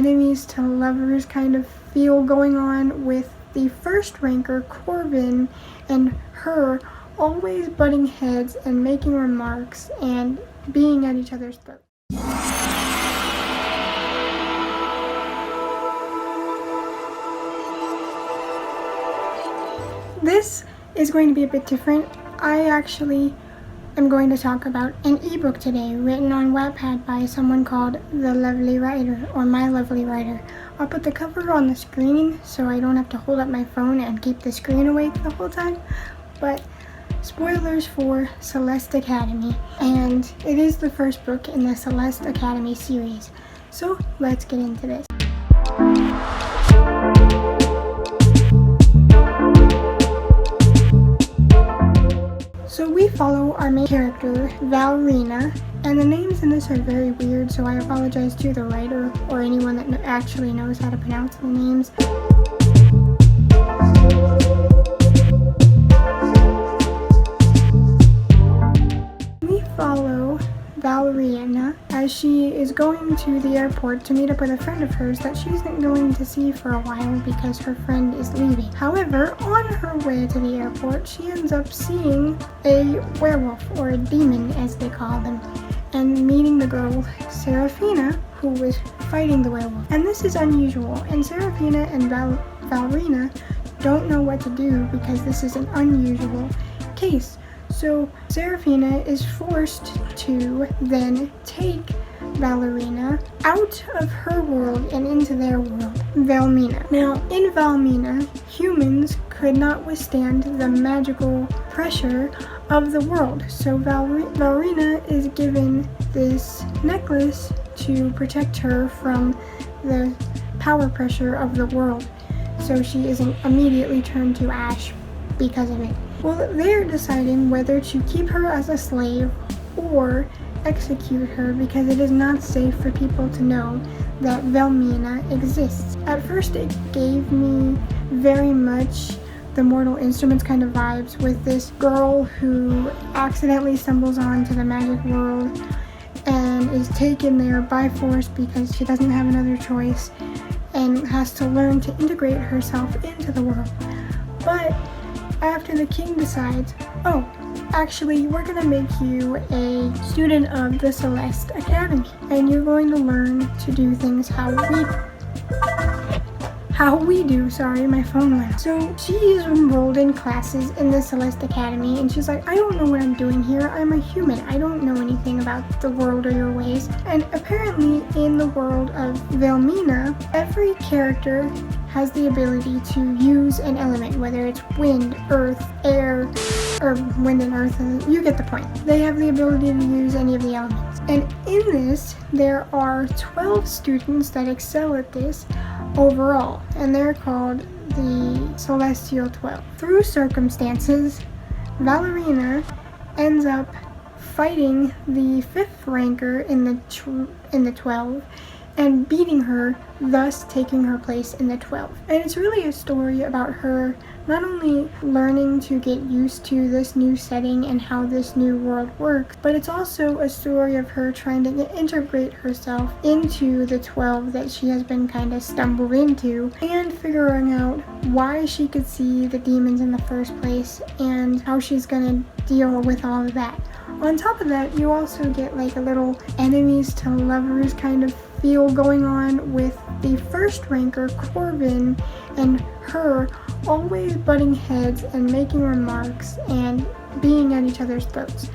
enemies to lovers kind of feel going on with the first ranker, Corbin, and her always butting heads and making remarks and being at each other's throats. This is going to be a bit different. I actually am going to talk about an ebook today written on Wattpad by someone called The Lovely Writer, or My Lovely Writer. I'll put the cover on the screen so I don't have to hold up my phone and keep the screen awake the whole time. But spoilers for Celeste Academy, and it is the first book in the Celeste Academy series. So let's get into this. So we follow our main character, Valerina, and the names in this are very weird, so I apologize to the writer or anyone that actually knows how to pronounce the names. We follow Valerina as she is going to the airport to meet up with a friend of hers that she isn't going to see for a while because her friend is leaving. However, on her way to the airport, she ends up seeing a werewolf, or a demon as they call them, and meeting the girl Serafina, who was fighting the werewolf. And this is unusual, and Serafina and Valerina don't know what to do because this is an unusual case. So Serafina is forced to then take Valerina out of her world and into their world, Valmina. Now, in Valmina, humans could not withstand the magical pressure of the world. So Valerina is given this necklace to protect her from the power pressure of the world, so she isn't immediately turned to ash because of it. Well, they're deciding whether to keep her as a slave or execute her because it is not safe for people to know that Valmina exists. At first, it gave me very much the Mortal Instruments kind of vibes, with this girl who accidentally stumbles onto the magic world and is taken there by force because she doesn't have another choice and has to learn to integrate herself into the world. But after the king decides, oh, actually, we're going to make you a student of the Celeste Academy, and you're going to learn to do things how we do. Sorry, my phone went. So she is enrolled in classes in the Celeste Academy, and she's like, I don't know what I'm doing here. I'm a human. I don't know anything about the world or your ways. And apparently in the world of Valmina, every character has the ability to use an element, whether it's wind, earth, air, or wind and earth, you get the point. They have the ability to use any of the elements. And in this, there are 12 students that excel at this overall, and they're called the Celestial 12. Through circumstances, Valerina ends up fighting the 5th ranker in the 12 and beating her, thus taking her place in the 12. And it's really a story about her not only learning to get used to this new setting and how this new world works, but it's also a story of her trying to integrate herself into the 12 that she has been kind of stumbled into, and figuring out why she could see the demons in the first place and how she's gonna deal with all of that. On top of that, you also get like a little enemies to lovers kind of feel going on with the first ranker, Corbin, and her always butting heads and making remarks and being at each other's throats.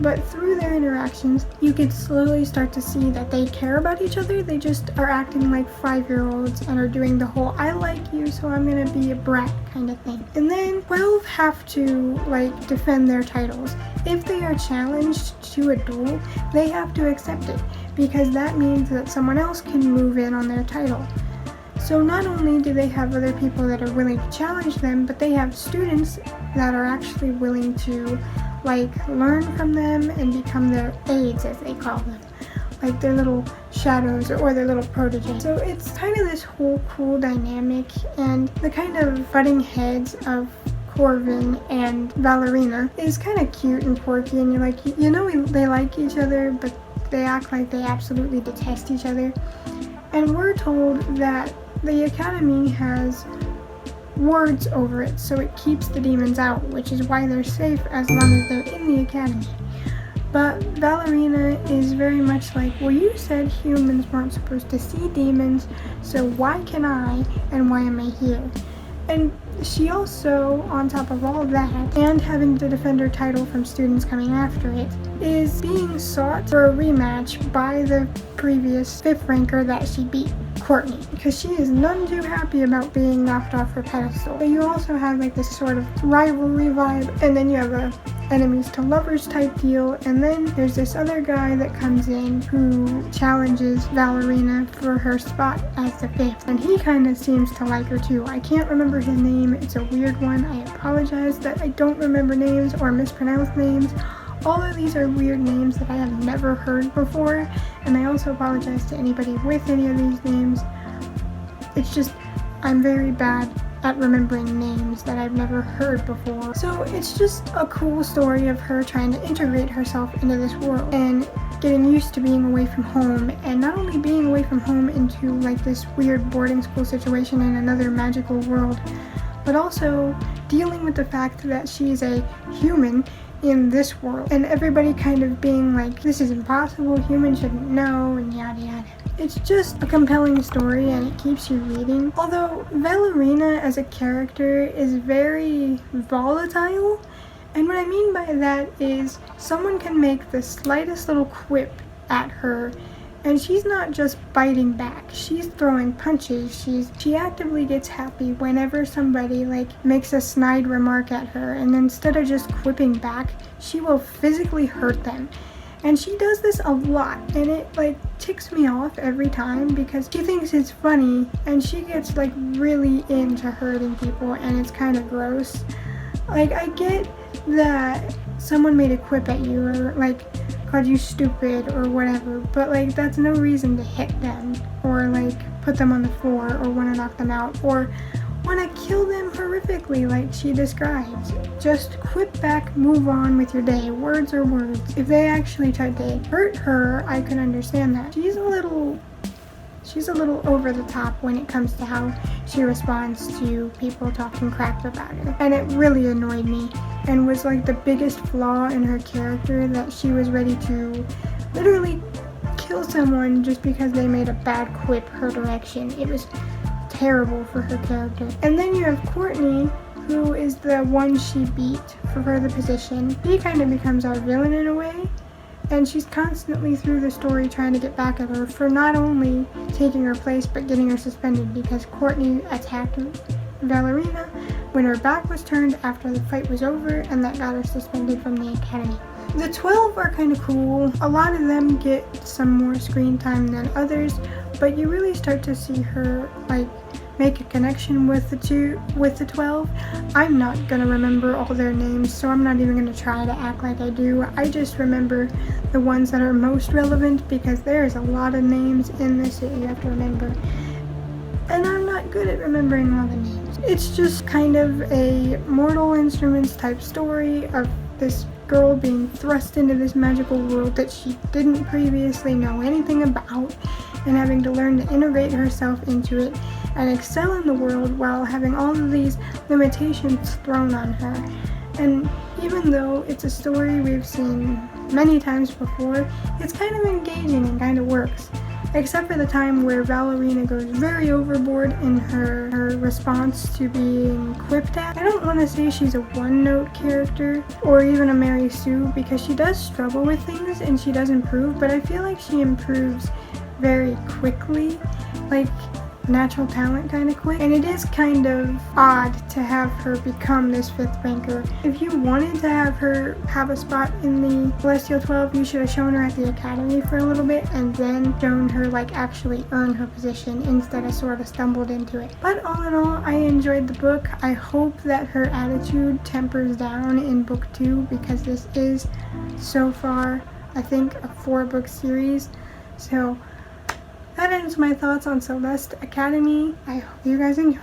But through their interactions, you can slowly start to see that they care about each other. They just are acting like 5-year-olds and are doing the whole I like you, so I'm gonna be a brat kind of thing. And then 12 have to like defend their titles. If they are challenged to a duel, they have to accept it, because that means that someone else can move in on their title. So not only do they have other people that are willing to challenge them, but they have students that are actually willing to like learn from them and become their aides, as they call them, like their little shadows or their little proteges. So it's kind of this whole cool dynamic, and the kind of butting heads of Corbin and Valerina is kind of cute and quirky, and you're like, you know, they like each other, but they act like they absolutely detest each other. And we're told that the academy has wards over it, so it keeps the demons out, which is why they're safe as long as they're in the academy. But Ballerina is very much like, well, you said humans weren't supposed to see demons, so why can I, and why am I here? And she also, on top of all of that, and having to defend her title from students coming after it, is being sought for a rematch by the previous 5th ranker that she beat, Courtney, because she is none too happy about being knocked off her pedestal. But you also have like this sort of rivalry vibe, and then you have a enemies to lovers type deal, and then there's this other guy that comes in who challenges Ballerina for her spot as the 5th, and he kind of seems to like her too. I can't remember his name, it's a weird one. I apologize that I don't remember names or mispronounce names. All of these are weird names that I have never heard before, and I also apologize to anybody with any of these names. It's just, I'm very bad at remembering names that I've never heard before. So it's just a cool story of her trying to integrate herself into this world and getting used to being away from home, and not only being away from home into like this weird boarding school situation in another magical world, but also dealing with the fact that she's a human in this world, and everybody kind of being like, this is impossible, humans shouldn't know, and yada yada. It's just a compelling story, and it keeps you reading. Although Ballerina as a character is very volatile, and what I mean by that is someone can make the slightest little quip at her, and she's not just biting back, she's throwing punches. She actively gets happy whenever somebody like makes a snide remark at her, and instead of just quipping back, she will physically hurt them. And she does this a lot, and it like ticks me off every time because she thinks it's funny, and she gets like really into hurting people, and it's kind of gross. Like, I get that someone made a quip at you or like called you stupid or whatever, but like that's no reason to hit them or like put them on the floor or want to knock them out or want to kill them horrifically like she describes. Just quip back, move on with your day. Words are words. If they actually tried to hurt her, I could understand that. She's a little over the top when it comes to how she responds to people talking crap about her. And it really annoyed me and was like the biggest flaw in her character, that she was ready to literally kill someone just because they made a bad quip her direction. It was terrible for her character. And then you have Courtney, who is the one she beat for the position. She kind of becomes our villain in a way, and she's constantly through the story trying to get back at her for not only taking her place but getting her suspended, because Courtney attacked Ballerina when her back was turned after the fight was over, and that got her suspended from the academy. The 12 are kind of cool. A lot of them get some more screen time than others, but you really start to see her like make a connection with the 12. I'm not gonna remember all their names, so I'm not even gonna try to act like I do. I just remember the ones that are most relevant, because there's a lot of names in this that you have to remember, and I'm not good at remembering all the names. It's just kind of a Mortal Instruments type story of this girl being thrust into this magical world that she didn't previously know anything about, and having to learn to integrate herself into it and excel in the world while having all of these limitations thrown on her. And even though it's a story we've seen many times before, it's kind of engaging and kind of works. Except for the time where Ballerina goes very overboard in her response to being quipped at. I don't want to say she's a one-note character or even a Mary Sue, because she does struggle with things and she does improve, but I feel like she improves very quickly, like natural talent kind of quick. And it is kind of odd to have her become this 5th ranker. If you wanted to have her have a spot in the Celestial 12, you should have shown her at the academy for a little bit and then shown her like actually earn her position instead of sort of stumbled into it. But all in all, I enjoyed the book. I hope that her attitude tempers down in book 2, because this is so far, I think, a 4-book series. So that ends my thoughts on Celeste Academy. I hope you guys enjoy.